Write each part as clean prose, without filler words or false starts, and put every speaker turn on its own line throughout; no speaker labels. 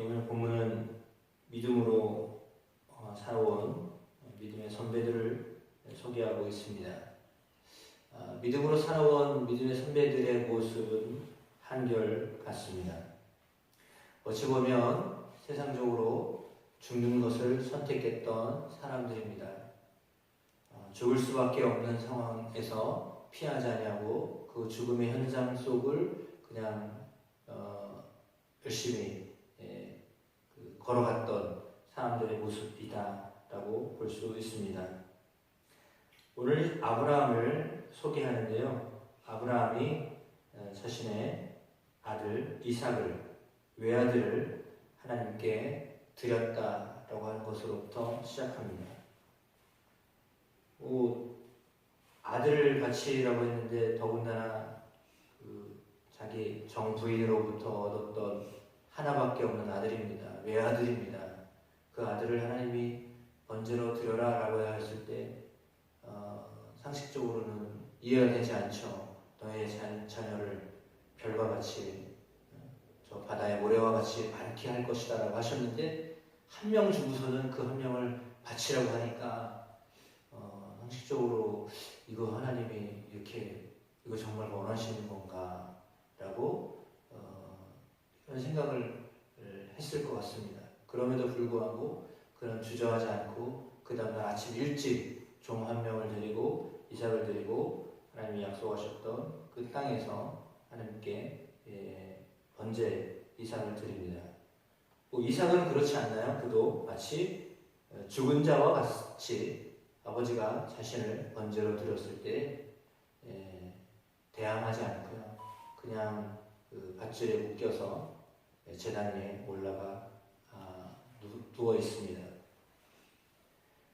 오늘 본문은 믿음으로 살아온 믿음의 선배들을 소개하고 있습니다. 믿음으로 살아온 믿음의 선배들의 모습은 한결같습니다. 어찌 보면 세상적으로 죽는 것을 선택했던 사람들입니다. 죽을 수밖에 없는 상황에서 피하지 않냐고 그 죽음의 현장 속을 그냥 열심히 걸어갔던 사람들의 모습이다라고 볼 수 있습니다. 오늘 아브라함을 소개하는데요. 아브라함이 자신의 아들 이삭을, 외아들을 하나님께 드렸다라고 하는 것으로부터 시작합니다. 아들 같이라고 했는데 더군다나 자기 정부인으로부터 얻었던 하나밖에 없는 아들입니다. 외아들입니다. 그 아들을 하나님이 번제로 드려라 라고 했을 때 상식적으로는 이해가 되지 않죠. 너의 자녀를 별과 같이 저 바다의 모래와 같이 많게 할 것이다 라고 하셨는데 한 명 주고서는 그 한 명을 바치라고 하니까 상식적으로 이거 하나님이 이렇게 이거 정말 원하시는 건가 라고 그런 생각을 했을 것 같습니다. 그럼에도 불구하고 그는 주저하지 않고 그 다음날 아침 일찍 종 한 명을 데리고 이삭을 데리고 하나님이 약속하셨던 그 땅에서 하나님께 번제 이삭을 드립니다. 이삭은 그렇지 않나요? 그도 마치 죽은 자와 같이 아버지가 자신을 번제로 드렸을 때 대항하지 않고요. 그냥 그 밧줄에 묶여서 제단 위에 올라가 누워 있습니다.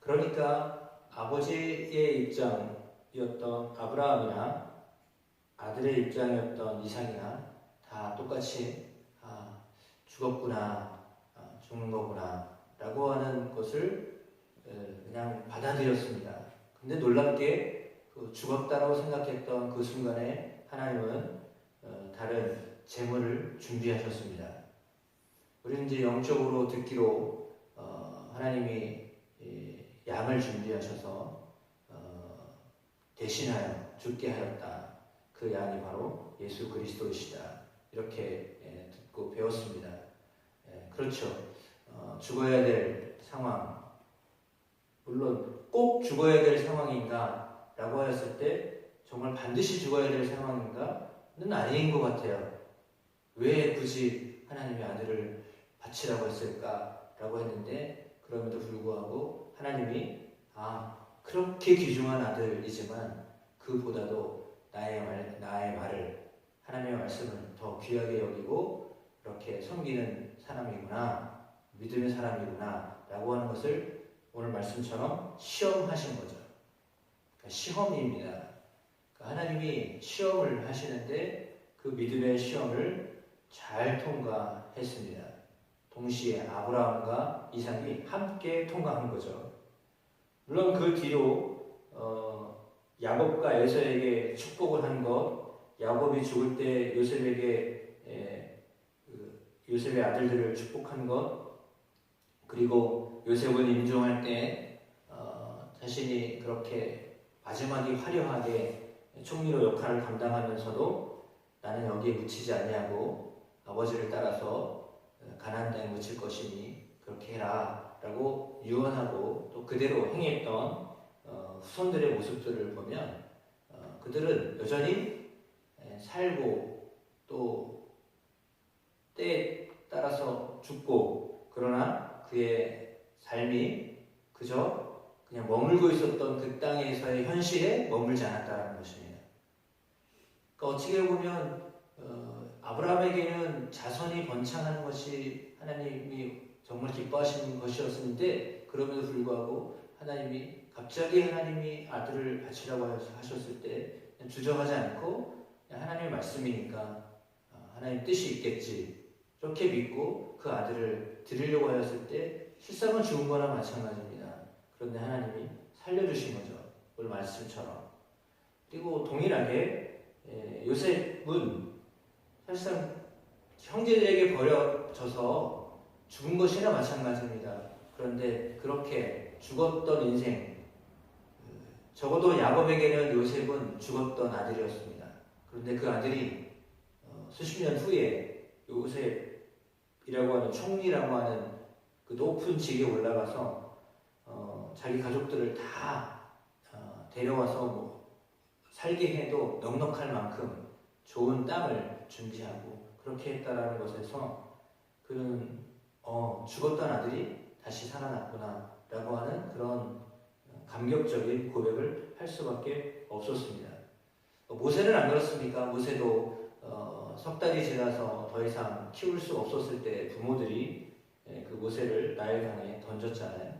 그러니까 아버지의 입장이었던 아브라함이나 아들의 입장이었던 이삭이나 다 똑같이 죽었구나, 죽는 거구나 라고 하는 것을 그냥 받아들였습니다. 근데 놀랍게 죽었다라고 생각했던 그 순간에 하나님은 다른 제물을 준비하셨습니다. 우리는 이제 영적으로 듣기로 하나님이 양을 준비하셔서 대신하여 죽게 하였다. 그 양이 바로 예수 그리스도이시다. 이렇게 듣고 배웠습니다. 그렇죠. 죽어야 될 상황, 물론 꼭 죽어야 될 상황인가 라고 하였을 때 정말 반드시 죽어야 될 상황인가는 아닌 것 같아요. 왜 굳이 하나님의 아들을 바치라고 했을까라고 했는데 그럼에도 불구하고 하나님이 그렇게 귀중한 아들이지만 그보다도 나의 말을 하나님의 말씀을 더 귀하게 여기고 이렇게 섬기는 사람이구나, 믿음의 사람이구나 라고 하는 것을 오늘 말씀처럼 시험하신 거죠. 그러니까 시험입니다. 그러니까 하나님이 시험을 하시는데 그 믿음의 시험을 잘 통과했습니다. 동시에 아브라함과 이삭이 함께 통과한 거죠. 물론 그 뒤로 야곱과 에서에게 축복을 한 것, 야곱이 죽을 때 요셉의 아들들을 축복한 것, 그리고 요셉은 임종할 때 자신이 그렇게 마지막에 화려하게 총리로 역할을 감당하면서도 나는 여기에 묻히지 않냐고 아버지를 따라서 가나안 땅에 묻힐 것이니 그렇게 해라 라고 유언하고 또 그대로 행했던 후손들의 모습들을 보면 그들은 여전히 살고 또 때에 따라서 죽고 그러나 그의 삶이 그저 그냥 머물고 있었던 그 땅에서의 현실에 머물지 않았다는 것입니다. 그러니까 어떻게 보면 아브라함에게는 자손이 번창하는 것이 하나님이 정말 기뻐하시는 것이었는데 그럼에도 불구하고 갑자기 하나님이 아들을 바치라고 하셨을 때 주저하지 않고 하나님의 말씀이니까 하나님 뜻이 있겠지 이렇게 믿고 그 아들을 드리려고 하였을 때 실상은 죽은 거나 마찬가지입니다. 그런데 하나님이 살려주신 거죠. 오늘 말씀처럼. 그리고 동일하게 요셉은 사실상 형제들에게 버려져서 죽은 것이나 마찬가지입니다. 그런데 그렇게 죽었던 인생, 적어도 야곱에게는 요셉은 죽었던 아들이었습니다. 그런데 그 아들이 수십 년 후에 요셉이라고 하는 총리라고 하는 그 높은 직에 올라가서 자기 가족들을 다 데려와서 뭐 살게 해도 넉넉할 만큼 좋은 땅을 준비하고 그렇게 했다라는 것에서 그는 죽었던 아들이 다시 살아났구나 라고 하는 그런 감격적인 고백을 할 수밖에 없었습니다. 모세는 안 그렇습니까? 모세도 석 달이 지나서 더 이상 키울 수 없었을 때 부모들이 그 모세를 나일강에 던졌잖아요.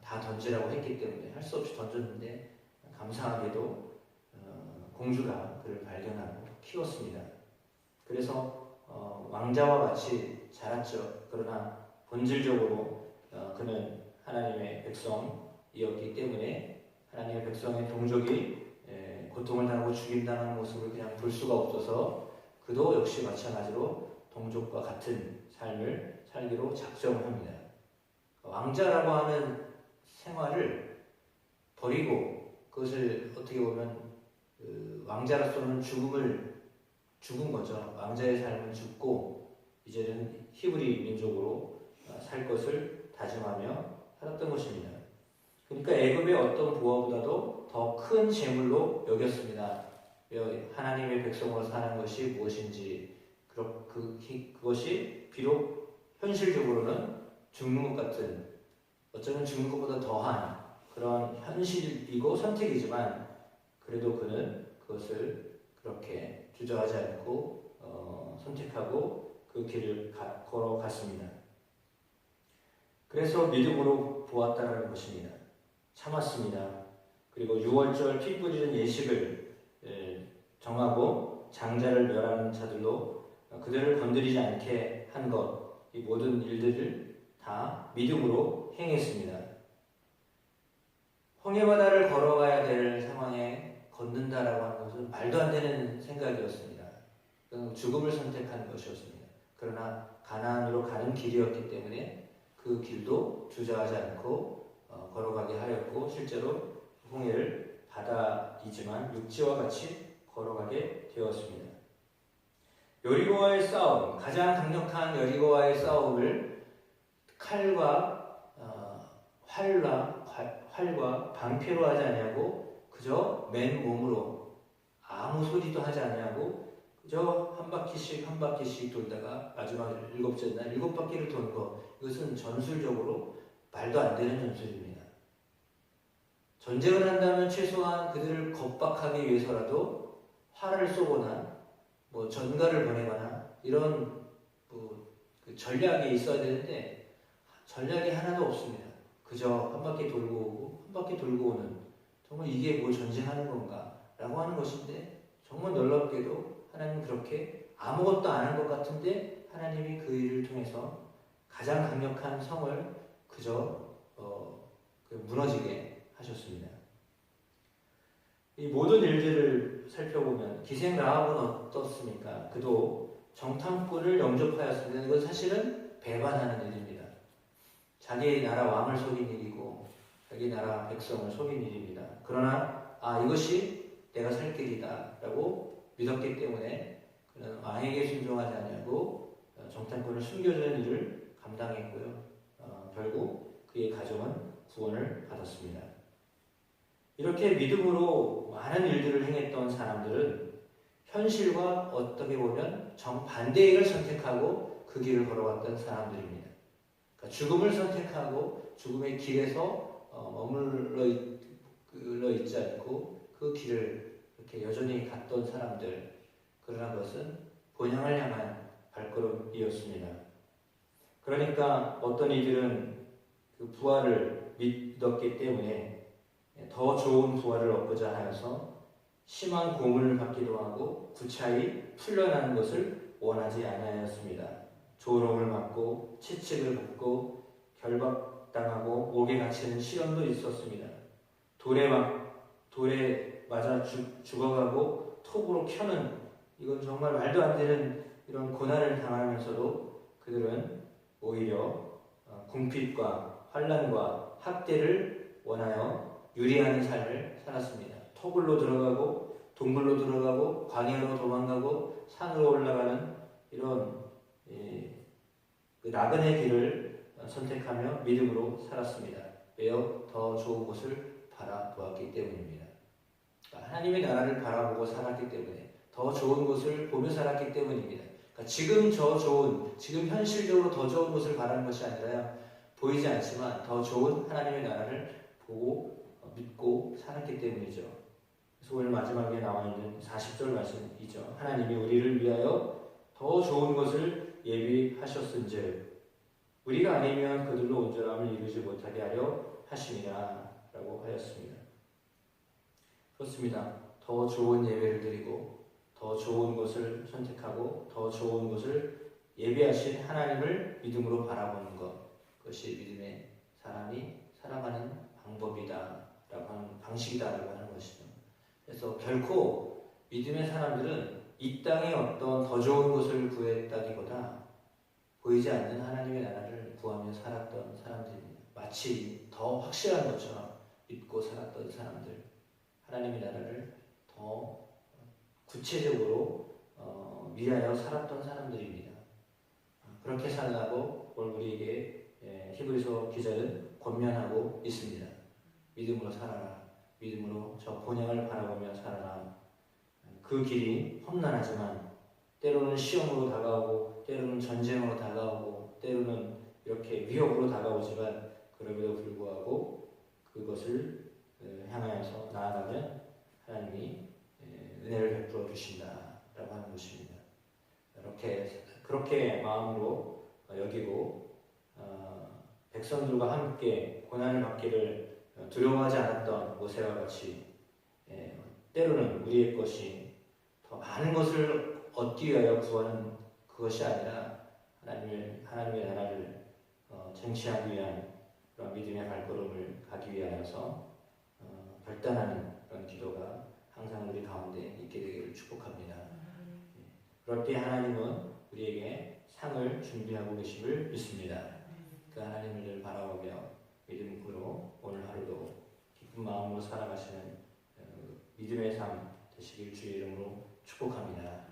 다 던지라고 했기 때문에 할 수 없이 던졌는데 감사하게도 공주가 그를 발견하고 키웠습니다. 그래서 왕자와 같이 자랐죠. 그러나 본질적으로 그는 하나님의 백성이었기 때문에 하나님의 백성의 동족이 고통을 당하고 죽임당하는 모습을 그냥 볼 수가 없어서 그도 역시 마찬가지로 동족과 같은 삶을 살기로 작정합니다. 왕자라고 하는 생활을 버리고 그것을 어떻게 보면 왕자로서는 죽은 거죠. 왕자의 삶은 죽고 이제는 히브리 민족으로 살 것을 다짐하며 살았던 것입니다. 그러니까 애굽의 어떤 부하보다도 더 큰 재물로 여겼습니다. 하나님의 백성으로 사는 것이 무엇인지 그것이 비록 현실적으로는 죽는 것 같은 어쩌면 죽는 것보다 더한 그런 현실이고 선택이지만 그래도 그는 그것을 그렇게 주저하지 않고 선택하고 그 길을 걸어갔습니다. 그래서 믿음으로 보았다는 것입니다. 참았습니다. 그리고 6월절 피 뿌리는 예식을 정하고 장자를 멸하는 자들로 그들을 건드리지 않게 한 것, 이 모든 일들을 다 믿음으로 행했습니다. 홍해바다를 걸어가야 될 상황에 걷는다라고 하는 것은 말도 안 되는 생각이었습니다. 죽음을 선택한 것이었습니다. 그러나 가나안으로 가는 길이었기 때문에 그 길도 주저하지 않고 걸어가게 하였고 실제로 홍해를 바다이지만 육지와 같이 걸어가게 되었습니다. 여리고와의 싸움, 가장 강력한 여리고와의 싸움을 칼과 활과 방패로 하지 아니하고 그저 맨몸으로 아무 소리도 하지 아니하고 그저 한 바퀴씩 돌다가 마지막 7째 날 7바퀴를 도는 것, 이것은 전술적으로 말도 안 되는 전술입니다. 전쟁을 한다면 최소한 그들을 겁박하기 위해서라도 활을 쏘거나 뭐 전가를 보내거나 이런 그 전략이 있어야 되는데 전략이 하나도 없습니다. 그저 한 바퀴 돌고 오고 한 바퀴 돌고 오는, 정말 이게 뭐 전쟁하는 건가 라고 하는 것인데 정말 놀랍게도 하나님은 그렇게 아무것도 안 한 것 같은데 하나님이 그 일을 통해서 가장 강력한 성을 그저 무너지게 하셨습니다. 이 모든 일들을 살펴보면 기생 라합은 어떻습니까? 그도 정탐꾼을 영접하였습니다. 이건 사실은 배반하는 일입니다. 자기 나라 왕을 속인 일이고 자기 나라 백성을 속인 일입니다. 그러나 이것이 내가 살 길이다 라고 믿었기 때문에 그는 왕에게 순종하지 아니하고 정탐꾼을 숨겨주는 일을 감당했고요. 결국 그의 가정은 구원을 받았습니다. 이렇게 믿음으로 많은 일들을 행했던 사람들은 현실과 어떻게 보면 정반대의 길을 선택하고 그 길을 걸어갔던 사람들입니다. 그러니까 죽음을 선택하고 죽음의 길에서 머물러 있지 않고 그 길을 이렇게 여전히 갔던 사람들, 그러나 그것은 본향을 향한 발걸음이었습니다. 그러니까 어떤 이들은 그 부활을 믿었기 때문에 더 좋은 부활을 얻고자 하여서 심한 고문을 받기도 하고 구차히 풀려나는 것을 원하지 않았습니다. 조롱을 받고 채찍을 받고 결박당하고 옥에 갇히는 시련도 있었습니다. 돌에 맞아 죽어가고 톱으로 켜는, 이건 정말 말도 안 되는 이런 고난을 당하면서도 그들은 오히려 궁핍과 환난과 학대를 원하여 유리하는 삶을 살았습니다. 토굴로 들어가고 동굴로 들어가고 광야로 도망가고 산으로 올라가는 이런 그 나그네 길을 선택하며 믿음으로 살았습니다. 왜요? 더 좋은 곳을 바라보았기 때문입니다. 하나님의 나라를 바라보고 살았기 때문에 더 좋은 곳을 보며 살았기 때문입니다. 그러니까 지금 현실적으로 더 좋은 곳을 바라는 것이 아니라 보이지 않지만 더 좋은 하나님의 나라를 보고 믿고 살았기 때문이죠. 그래서 오늘 마지막에 나와 있는 40절 말씀이죠. 하나님이 우리를 위하여 더 좋은 것을 예비하셨은즉 우리가 아니면 그들로 온전함을 이루지 못하게 하려 하심이라 라고 하였습니다. 그렇습니다. 더 좋은 예배를 드리고 더 좋은 것을 선택하고 더 좋은 것을 예비하신 하나님을 믿음으로 바라보는 것, 그것이 믿음의 사람이 살아가는 방법이다라고 하는 방식이다라고 하는 것이죠. 그래서 결코 믿음의 사람들은 이 땅에 어떤 더 좋은 것을 구했다기보다 보이지 않는 하나님의 나라를 구하며 살았던 사람들입니다. 마치 더 확실한 것처럼 믿고 살았던 사람들, 하나님의 나라를 더 구체적으로 위하여 살았던 사람들입니다. 그렇게 살라고 오늘 우리에게 히브리서 기자는 권면하고 있습니다. 믿음으로 살아라. 믿음으로 저 본향을 바라보며 살아라. 그 길이 험난하지만 때로는 시험으로 다가오고 때로는 전쟁으로 다가오고 때로는 이렇게 위협으로 다가오지만 그럼에도 불구하고 그것을 향하여서 나아가면 하나님이 은혜를 베풀어 주신다라고 하는 것입니다. 그렇게 마음으로 여기고 백성들과 함께 고난을 받기를 두려워하지 않았던 모세와 같이 때로는 우리의 것이 더 많은 것을 얻기 위하여 구하는 그것이 아니라 하나님의 나라를 쟁취하기 위한 그런 믿음의 발걸음을 가기 위하여서 결단하는 그런 기도가 항상 우리 가운데 있게 되기를 축복합니다. 그럴 때 하나님은 우리에게 상을 준비하고 계심을 믿습니다. 그 하나님을 늘 바라보며 믿음으로 오늘 하루도 기쁜 마음으로 살아가시는 믿음의 삶 되시길 주의 이름으로 축복합니다.